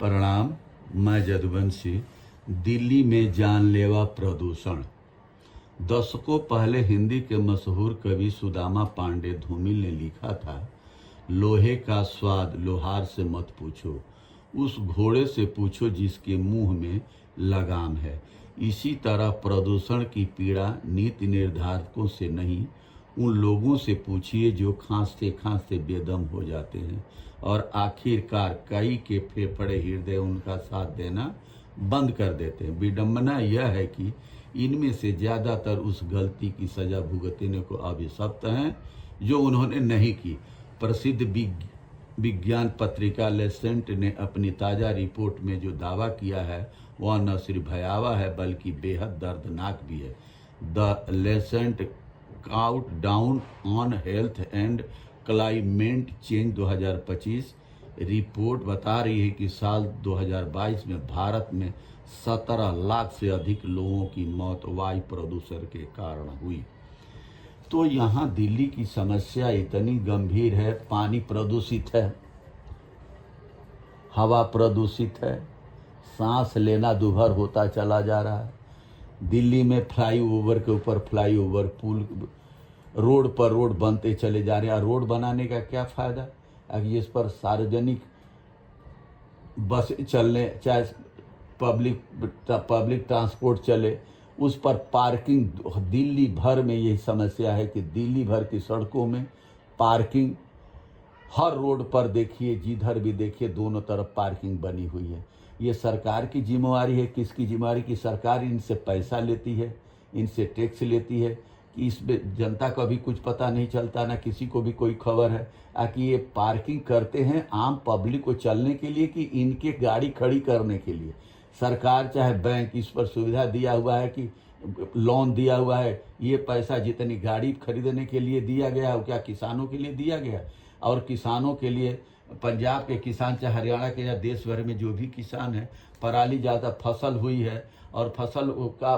प्रणाम। मैं जदुवंशी। दिल्ली में जानलेवा प्रदूषण। दशकों पहले हिंदी के मशहूर कवि सुदामा पांडे धूमिल ने लिखा था, लोहे का स्वाद लोहार से मत पूछो, उस घोड़े से पूछो जिसके मुंह में लगाम है। इसी तरह प्रदूषण की पीड़ा नीति निर्धारकों से नहीं, उन लोगों से पूछिए जो खांसते खांसते बेदम हो जाते हैं और आखिरकार कई के फेफड़े हृदय उनका साथ देना बंद कर देते हैं। विडंबना यह है कि इनमें से ज़्यादातर उस गलती की सजा भुगतने को अभिशप्त हैं जो उन्होंने नहीं की। प्रसिद्ध विज्ञान पत्रिका लेसेंट ने अपनी ताज़ा रिपोर्ट में जो दावा किया है वह न सिर्फ भयावह है बल्कि बेहद दर्दनाक भी है। The Lancet countdown on health and climate change 2025 report बता रही है कि साल 2022 में भारत में 17 लाख से अधिक लोगों की मौत वायु प्रदूषण के कारण हुई। तो यहाँ दिल्ली की समस्या इतनी गंभीर है, पानी प्रदूषित है, हवा प्रदूषित है, सांस लेना दुभर होता चला जा रहा है। दिल्ली में फ्लाईओवर के ऊपर फ्लाईओवर, पुल, रोड पर रोड बनते चले जा रहे हैं। रोड बनाने का क्या फ़ायदा? अगर इस पर सार्वजनिक बस चलने, चाहे पब्लिक ट्रांसपोर्ट चले, उस पर पार्किंग, दिल्ली भर में यही समस्या है कि दिल्ली भर की सड़कों में पार्किंग, हर रोड पर देखिए, जिधर भी देखिए दोनों तरफ पार्किंग बनी हुई है। ये सरकार की जिम्मेवारी है। किसकी जिम्मेवारी? की सरकार इनसे पैसा लेती है, इनसे टैक्स लेती है कि इसमें जनता का भी कुछ पता नहीं चलता, ना किसी को भी कोई खबर है कि ये पार्किंग करते हैं आम पब्लिक को चलने के लिए कि इनके गाड़ी खड़ी करने के लिए। सरकार चाहे बैंक इस पर सुविधा दिया हुआ है कि लोन दिया हुआ है, ये पैसा जितनी गाड़ी खरीदने के लिए दिया गया है क्या किसानों के लिए दिया गया? और किसानों के लिए पंजाब के किसान चाहे हरियाणा के या देश भर में जो भी किसान है, पराली ज़्यादा फसल हुई है और फसल का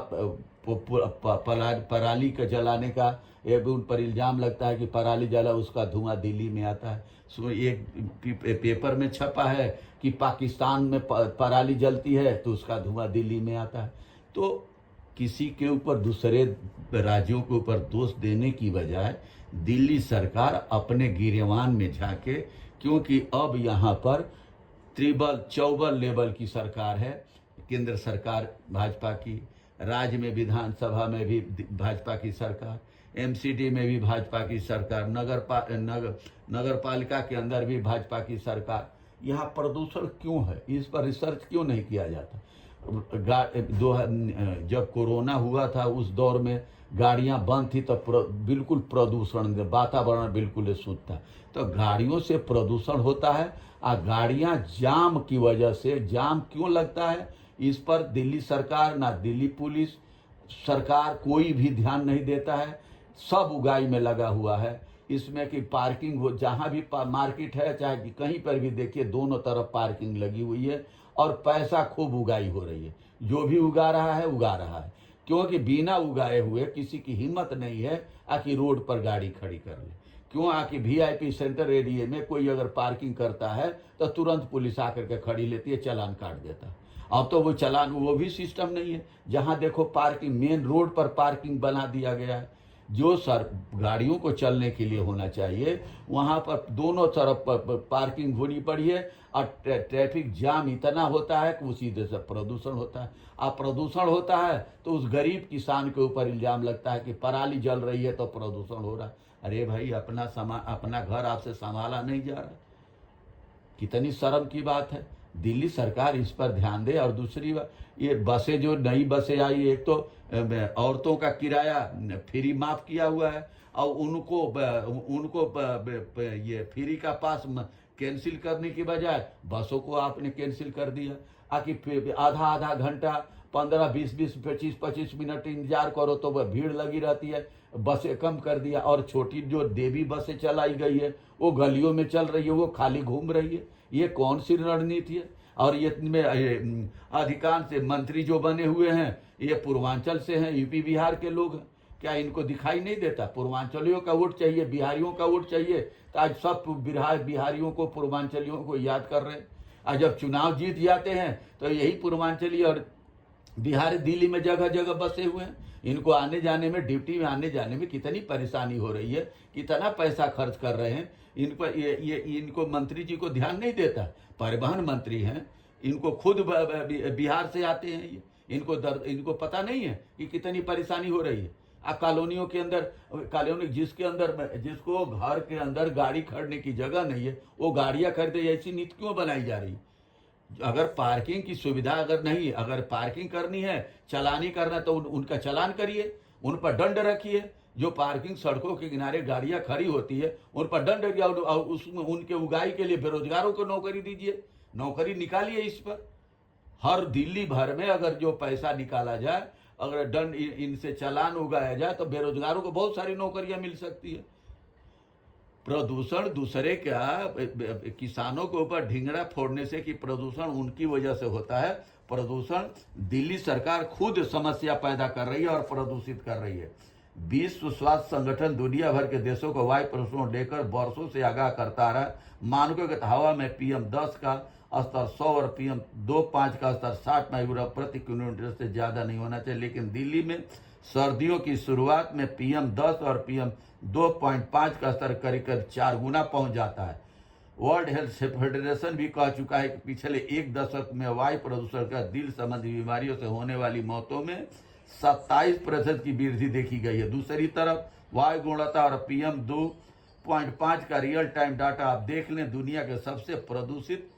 पराली का जलाने का ये भी उन पर इल्ज़ाम लगता है कि पराली जला उसका धुआं दिल्ली में आता है। सो एक पेपर में छपा है कि पाकिस्तान में पराली जलती है तो उसका धुआं दिल्ली में आता है। तो किसी के ऊपर, दूसरे राज्यों के ऊपर दोष देने की बजाय दिल्ली सरकार अपने गिरेबान में झांके, क्योंकि अब यहाँ पर चौबल लेवल की सरकार है। केंद्र सरकार भाजपा की, राज्य में विधानसभा में भी भाजपा की सरकार, एमसीडी में भी भाजपा की सरकार, नगर पालिका के अंदर भी भाजपा की सरकार। यहाँ प्रदूषण क्यों है? इस पर रिसर्च क्यों नहीं किया जाता? जब कोरोना हुआ था उस दौर में गाड़ियां बंद थी तो बिल्कुल प्रदूषण, वातावरण बिल्कुल शुद्ध था। तो गाड़ियों से प्रदूषण होता है और गाड़ियां जाम की वजह से, जाम क्यों लगता है इस पर दिल्ली सरकार, ना दिल्ली पुलिस सरकार कोई भी ध्यान नहीं देता है। सब उगाई में लगा हुआ है इसमें कि पार्किंग हो, जहाँ भी मार्केट है चाहे कहीं पर भी देखिए दोनों तरफ पार्किंग लगी हुई है और पैसा खूब उगाई हो रही है। जो भी उगा रहा है उगा रहा है, क्योंकि बिना उगाए हुए किसी की हिम्मत नहीं है कि रोड पर गाड़ी खड़ी कर ले। क्यों? आकि वीआईपी सेंटर एरिया में कोई अगर पार्किंग करता है तो तुरंत पुलिस आकर के खड़ी लेती है, चालान काट देता है। अब तो वो चालान, वो भी सिस्टम नहीं है। जहाँ देखो पार्किंग, मेन रोड पर पार्किंग बना दिया गया है जो गाड़ियों को चलने के लिए होना चाहिए, वहाँ पर दोनों तरफ पार्किंग होनी पड़ी है और ट्रैफिक जाम इतना होता है कि उसी से प्रदूषण होता है। अब प्रदूषण होता है तो उस गरीब किसान के ऊपर इल्ज़ाम लगता है कि पराली जल रही है तो प्रदूषण हो रहा है। अरे भाई, अपना घर आपसे संभाला नहीं जा रहा। कितनी शर्म की बात है। दिल्ली सरकार इस पर ध्यान दे। और दूसरी बात, ये बसें, जो नई बसें आई, एक तो औरतों का किराया फ्री माफ किया हुआ है और उनको ये फ्री का पास कैंसिल करने की बजाय बसों को आपने कैंसिल कर दिया। आखिर आधा घंटा 15, 20, 25 मिनट इंतजार करो तो वह भीड़ लगी रहती है। बसें कम कर दिया और छोटी जो देवी बसें चलाई गई है वो गलियों में चल रही है, वो खाली घूम रही है। ये कौन सी रणनीति है? और ये में अधिकांश मंत्री जो बने हुए हैं ये पूर्वांचल से हैं, यूपी बिहार के लोग हैं। क्या इनको दिखाई नहीं देता? पूर्वांचलियों का वोट चाहिए, बिहारियों का वोट चाहिए। तो आज सब बिहारियों को, पूर्वांचलियों को याद कर रहे हैं। और जब चुनाव जीत जाते हैं तो यही पूर्वांचली और बिहार दिल्ली में जगह जगह बसे हुए हैं। इनको आने जाने में, ड्यूटी में आने जाने में कितनी परेशानी हो रही है, कितना पैसा खर्च कर रहे हैं। इन पर इनको मंत्री जी को ध्यान नहीं देता। परिवहन मंत्री हैं, इनको खुद बिहार से आते हैं ये, इनको पता नहीं है कि कितनी परेशानी हो रही है। कॉलोनियों के अंदर, कॉलोनी जिसको घर के अंदर गाड़ी खड़ने की जगह नहीं है, वो गाड़ियां खरीदे, ऐसी नीति क्यों बनाई जा रही? अगर पार्किंग की सुविधा अगर नहीं, अगर पार्किंग करनी है, चलानी करना, तो उनका चालान करिए, उन पर दंड रखिए। जो पार्किंग सड़कों के किनारे गाड़ियां खड़ी होती है, उन पर दंड दिया, और उसमें उनके उगाई के लिए बेरोजगारों को नौकरी दीजिए, नौकरी निकालिए इस पर। हर दिल्ली भर में अगर जो पैसा निकाला जाए, अगर दंड इनसे चालान उगाया जाए, तो बेरोजगारों को बहुत सारी नौकरियां मिल सकती है। प्रदूषण दूसरे क्या, किसानों के ऊपर ढिंगरा फोड़ने से कि प्रदूषण उनकी वजह से होता है। प्रदूषण दिल्ली सरकार खुद समस्या पैदा कर रही है और प्रदूषित कर रही है। विश्व स्वास्थ्य संगठन दुनिया भर के देशों को वायु प्रदूषण लेकर वर्षों से आगाह करता रहा। मानकों के हवा में PM10 का स्तर 100 और PM2.5 का स्तर 60 माइक्रोग्राम प्रति किलोमीटर से ज्यादा नहीं होना चाहिए। लेकिन दिल्ली में सर्दियों की शुरुआत में PM10 और PM2.5 का स्तर करीब 4 गुना पहुंच जाता है। वर्ल्ड हेल्थ फेडरेशन भी कह चुका है कि पिछले एक दशक में वायु प्रदूषण का दिल संबंधी बीमारियों से होने वाली मौतों में 27% की वृद्धि देखी गई है। दूसरी तरफ वायु गुणवत्ता और PM2.5 का रियल टाइम डाटा आप देख लें, दुनिया के सबसे प्रदूषित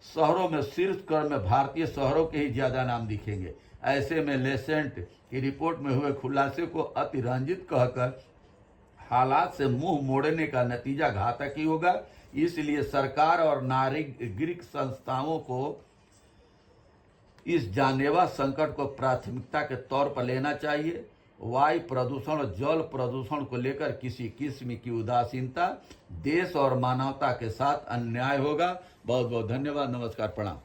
शहरों में शीर्ष क्रम में भारतीय शहरों के ही ज्यादा नाम दिखेंगे। ऐसे में लेसेंट की रिपोर्ट में हुए खुलासे को अतिरंजित कहकर हालात से मुंह मोड़ने का नतीजा घातक ही होगा। इसलिए सरकार और नागरिक संस्थाओं को इस जानलेवा संकट को प्राथमिकता के तौर पर लेना चाहिए। वायु प्रदूषण और जल प्रदूषण को लेकर किसी किस्म की उदासीनता देश और मानवता के साथ अन्याय होगा। बहुत बहुत धन्यवाद, नमस्कार, प्रणाम।